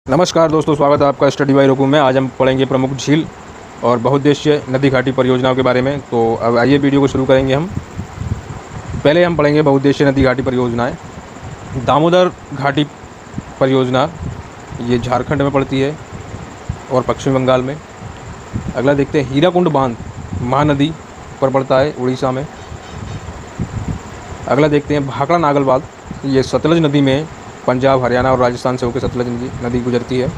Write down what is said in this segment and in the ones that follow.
नमस्कार दोस्तों, स्वागत है आपका स्टडी बाय रघु में। आज हम पढ़ेंगे प्रमुख झील और बहुउद्देशीय नदी घाटी परियोजनाओं के बारे में। तो अब आइए वीडियो को शुरू करेंगे। पहले हम पढ़ेंगे बहुउद्देशीय नदी घाटी परियोजनाएं। दामोदर घाटी परियोजना ये झारखंड में पड़ती है और पश्चिम बंगाल में। अगला देखते हैं, हीराकुंड बांध महानदी पर पड़ता है उड़ीसा में। अगला देखते हैं, भाखड़ा नागल बांध, ये सतलज नदी में पंजाब, हरियाणा और राजस्थान से होकर सतलज नदी गुजरती है।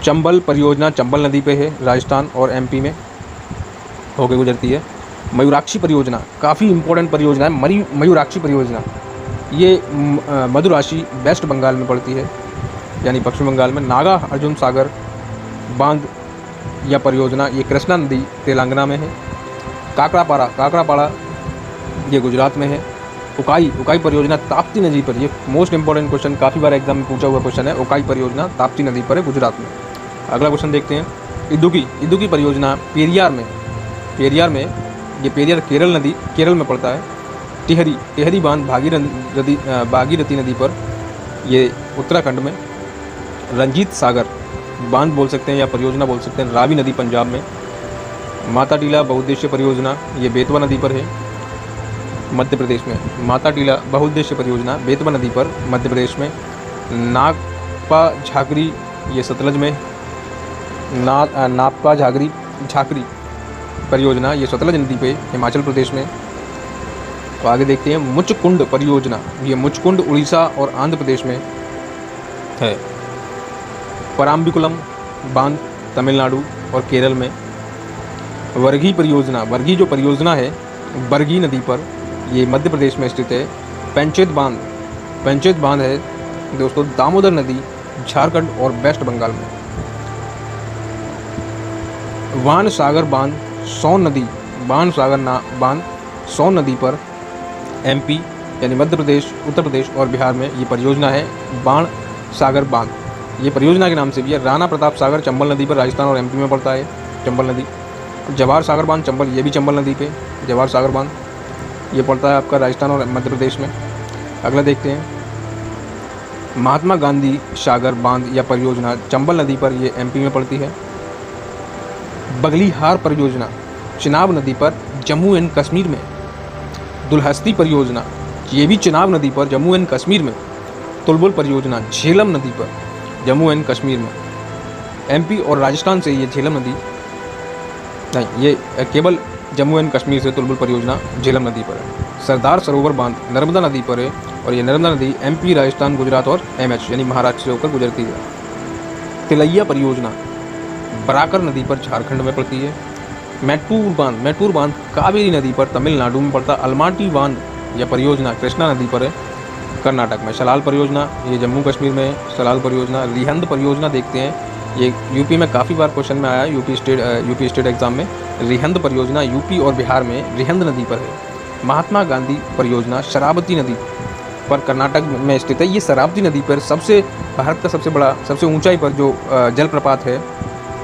चंबल परियोजना चंबल नदी पे है, राजस्थान और एमपी में होकर गुजरती है। मयूराक्षी परियोजना काफ़ी इम्पोर्टेंट परियोजना है। मयूराक्षी परियोजना ये मदुराशी वेस्ट बंगाल में पड़ती है, यानी पश्चिम बंगाल में। नागा अर्जुन सागर बांध या परियोजना ये कृष्णा नदी तेलंगाना में है। काकरापाड़ा ये गुजरात में है। उकाई परियोजना ताप्ती नदी पर, ये मोस्ट इंपॉर्टेंट क्वेश्चन, काफ़ी बार एग्जाम में पूछा हुआ क्वेश्चन है। उकाई परियोजना ताप्ती नदी पर है, गुजरात में। अगला क्वेश्चन देखते हैं, इदुकी परियोजना पेरियार में ये पेरियार केरल में पड़ता है। टिहरी बांध भागीरथी नदी पर, ये उत्तराखंड में। रंजीत सागर बांध बोल सकते हैं या परियोजना बोल सकते हैं, रावी नदी पंजाब में। माता टीला बहुउद्देशीय परियोजना ये बेतवा नदी पर है, मध्य प्रदेश में। माता टीला बहुउद्देशीय परियोजना बेतवा नदी पर, मध्य प्रदेश में। नागपा झाकरी ये सतलज में। नागपा झाकरी परियोजना ये सतलज नदी पे, हिमाचल प्रदेश में। तो आगे देखते हैं, मुचकुंड परियोजना, ये मुचकुंड उड़ीसा और आंध्र प्रदेश में है। पराम्बिकुलम बांध तमिलनाडु और केरल में। वर्गी जो परियोजना है बरगी नदी पर, ये मध्य प्रदेश में स्थित है। पंचेत बांध है दोस्तों दामोदर नदी, झारखंड और वेस्ट बंगाल में। वान सागर बांध सोन नदी पर, एमपी यानी मध्य प्रदेश, उत्तर प्रदेश और बिहार में ये परियोजना है। बाण सागर बांध ये परियोजना के नाम से भी है। राणा प्रताप सागर चंबल नदी पर, राजस्थान और एमपी में पड़ता है, चंबल नदी। जवाहर सागर बांध चंबल, ये भी चंबल नदी पे, जवाहर सागर बांध ये पड़ता है आपका राजस्थान और मध्य प्रदेश में। अगला देखते हैं, महात्मा गांधी सागर बांध या परियोजना चंबल नदी पर, ये एमपी में पड़ती है। बगलीहार परियोजना चिनाब नदी पर, जम्मू एंड कश्मीर में। दुलहस्ती परियोजना ये भी चिनाब नदी पर, जम्मू एंड कश्मीर में। तुलबुल परियोजना झेलम नदी पर, जम्मू एंड कश्मीर में। एमपी और राजस्थान से ये झेलम नदी नहीं, ये केवल जम्मू एंड कश्मीर से तुलबुल परियोजना झेलम नदी पर है। सरदार सरोवर बांध नर्मदा नदी पर है, और ये नर्मदा नदी एमपी, राजस्थान, गुजरात और एमएच यानी महाराष्ट्र से होकर गुजरती है। तिलैया परियोजना बराकर नदी पर, झारखंड में पड़ती है। मैटूर बांध कावेरी नदी पर, तमिलनाडु में पड़ता। अलमाटी बांध या परियोजना कृष्णा नदी पर है, कर्नाटक में। सलाल परियोजना ये जम्मू कश्मीर में है। सलाल परियोजना। रिहंद परियोजना देखते हैं, ये यूपी में काफ़ी बार क्वेश्चन में आया, यूपी स्टेट एग्जाम में। रिहंद परियोजना यूपी और बिहार में रिहंद नदी पर है। महात्मा गांधी परियोजना शरावती नदी पर, कर्नाटक में स्थित है। ये शरावती नदी पर भारत का सबसे ऊंचाई पर जो जलप्रपात है,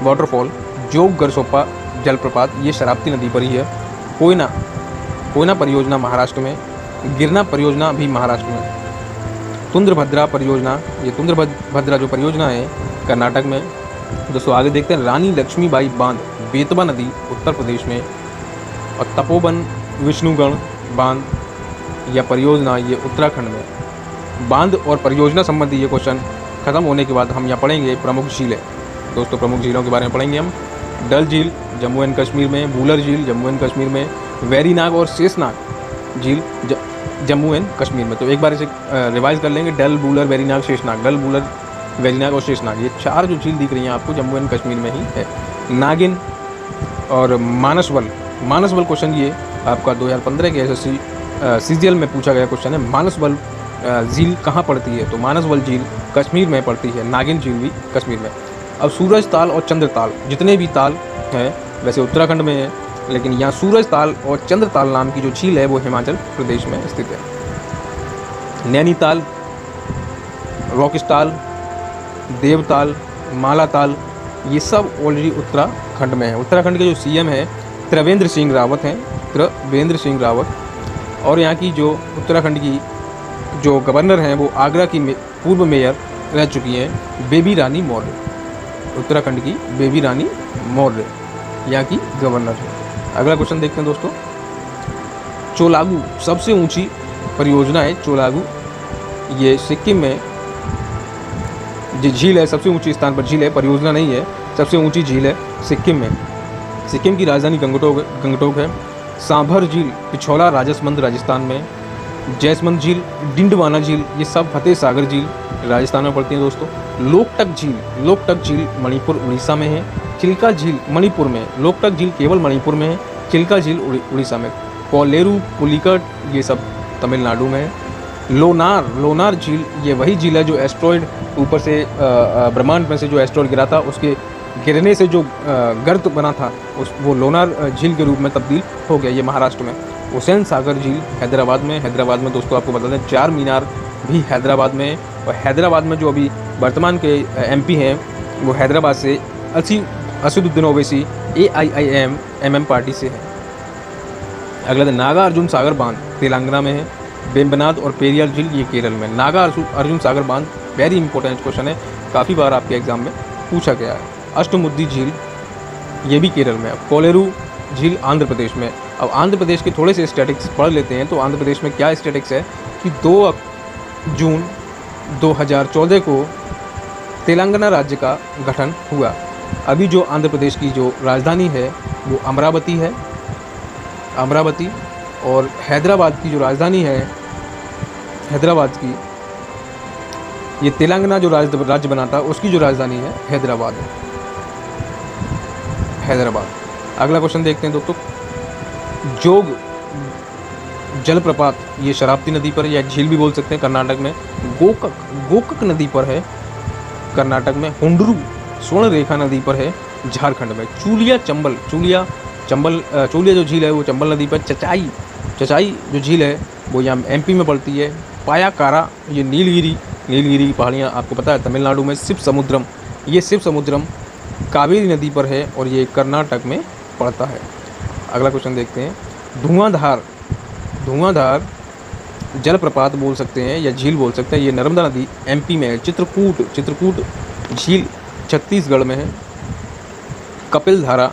वाटरफॉल, जोग गरसोप्पा जलप्रपात, ये शरावती नदी पर ही है। कोयना परियोजना महाराष्ट्र में। गिरना परियोजना भी महाराष्ट्र में। तुंद्रभद्रा परियोजना, ये तुंद्रभद्रा जो परियोजना है कर्नाटक में। दोस्तों आगे देखते हैं, रानी लक्ष्मीबाई बांध बेतवा नदी उत्तर प्रदेश में। और तपोवन विष्णुगढ़ बांध या परियोजना ये उत्तराखंड में। बांध और परियोजना संबंधी ये क्वेश्चन खत्म होने के बाद हम यहाँ पढ़ेंगे प्रमुख झीलें। दोस्तों प्रमुख झीलों के बारे में पढ़ेंगे हम। डल झील जम्मू एंड कश्मीर में। वूलर झील जम्मू एंड कश्मीर में। वेरीनाग और शेषनाग झील जम्मू एंड कश्मीर में। तो एक बार इसे रिवाइज कर लेंगे, डल, वूलर, वेरीनाग, शेषनाग। डल, वूलर, वेरीनाग और शेषनाग, ये चार जो झील दिख रही हैं आपको जम्मू एंड कश्मीर में ही है। नागिन और मानसवल क्वेश्चन ये आपका 2015 के एसएससी सीजीएल में पूछा गया क्वेश्चन है। मानसवल झील कहाँ पड़ती है? तो मानसवल झील कश्मीर में पड़ती है। नागिन झील भी कश्मीर में। अब सूरज ताल और चंद्र ताल, जितने भी ताल हैं वैसे उत्तराखंड में है, लेकिन यहाँ सूरज ताल और चंद्र ताल नाम की जो झील है वो हिमाचल प्रदेश में स्थित है। नैनीताल, रॉकिस्टाल, देवताल, मालाताल, ये सब ऑलरेडी उत्तराखंड में है। उत्तराखंड के जो सीएम है त्रिवेंद्र सिंह रावत, और यहाँ की जो उत्तराखंड की जो गवर्नर हैं वो आगरा की पूर्व मेयर रह चुकी हैं बेबी रानी मौर्य। उत्तराखंड की बेबी रानी मौर्य यहाँ की गवर्नर है। अगला क्वेश्चन देखते हैं दोस्तों, चोलागू सबसे ऊंची परियोजना है चोलागू, ये सिक्किम में जो झील है, सबसे ऊंची स्थान पर झील है, परियोजना नहीं है, सबसे ऊंची झील है सिक्किम में। सिक्किम की राजधानी गंगटोक है। सांभर झील पिछौला राजसमंद राजस्थान में, जैसमंद झील, डिंडवाना झील ये सब फतेह सागर झील राजस्थान में पड़ती है दोस्तों। लोकटक झील मणिपुर उड़ीसा में है। चिल्का झील मणिपुर में, लोकटक झील केवल मणिपुर में है, चिल्का झील उड़ीसा में। कोलेरू, पुलिकट ये सब तमिलनाडु में है। लोनार झील ये वही झील है जो एस्ट्रॉयड ऊपर से ब्रह्मांड में से जो एस्ट्रॉयड गिरा था, उसके गिरने से जो गर्त बना था वो लोनार झील के रूप में तब्दील हो गया, ये महाराष्ट्र में। हुसैन सागर झील हैदराबाद में दोस्तों आपको बता दें चार मीनार भी हैदराबाद में है। और हैदराबाद में जो अभी वर्तमान के एमपी हैं वो हैदराबाद से असदुद्दीन ओवैसी AIIMM पार्टी से है। अगला नागा अर्जुन सागर बांध तेलंगाना में है। वेम्बनाड और पेरियार झील ये केरल में। नागा अर्जुन सागर बांध वेरी इंपॉर्टेंट क्वेश्चन है, काफ़ी बार आपके एग्जाम में पूछा गया है। अष्टमुद्दी झील ये भी केरल में है। कोलेरू झील आंध्र प्रदेश में। अब आंध्र प्रदेश के थोड़े से स्टैटिक्स पढ़ लेते हैं। तो आंध्र प्रदेश में क्या स्टैटिक्स है कि 2 जून 2014 को तेलंगाना राज्य का गठन हुआ। अभी जो आंध्र प्रदेश की जो राजधानी है वो अमरावती है, अमरावती। और हैदराबाद की जो राजधानी है हैदराबाद की, ये तेलंगाना जो राज्य बना था उसकी जो राजधानी है हैदराबाद है, हैदराबाद। अगला क्वेश्चन देखते हैं दोस्तों, जोग जलप्रपात ये शरावती नदी पर या झील भी बोल सकते हैं कर्नाटक में। गोकक नदी पर है कर्नाटक में। हुंडरू स्वर्ण रेखा नदी पर है झारखंड में। चूलिया जो झील है वो चंबल नदी पर। चचाई जो झील है वो यहाँ MP में पड़ती है। पायाकारा ये नीलगिरी की पहाड़ियाँ आपको पता है तमिलनाडु में। शिव समुद्रम कावेरी नदी पर है और ये कर्नाटक में पड़ता है। अगला क्वेश्चन देखते हैं, धुआंधार जलप्रपात बोल सकते हैं या झील बोल सकते हैं, ये नर्मदा नदी MP में है। चित्रकूट झील छत्तीसगढ़ में है। कपिल धारा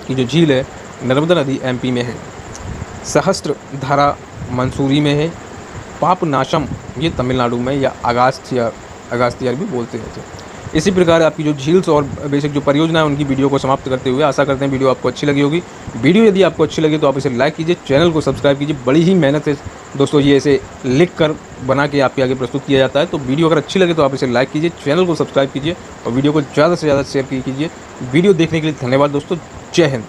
की जो झील है नर्मदा नदी MP में है। सहस्त्र धारा मंसूरी में है। पापनाशम ये तमिलनाडु में, या अगास्तियार भी बोलते हैं। इसी प्रकार आपकी जो झील्स और बेसिक जो परियोजना है उनकी वीडियो को समाप्त करते हुए आशा करते हैं वीडियो आपको अच्छी लगी होगी। वीडियो यदि आपको अच्छी लगी तो आप इसे लाइक कीजिए, चैनल को सब्सक्राइब कीजिए। बड़ी ही मेहनत से दोस्तों ये ऐसे लिख कर बना के आपके आगे प्रस्तुत किया जाता है। तो वीडियो अगर अच्छी लगे तो आप इसे लाइक कीजिए, चैनल को सब्सक्राइब कीजिए और वीडियो को ज़्यादा से ज़्यादा शेयर कीजिए। वीडियो देखने के लिए धन्यवाद दोस्तों। जय हिंद।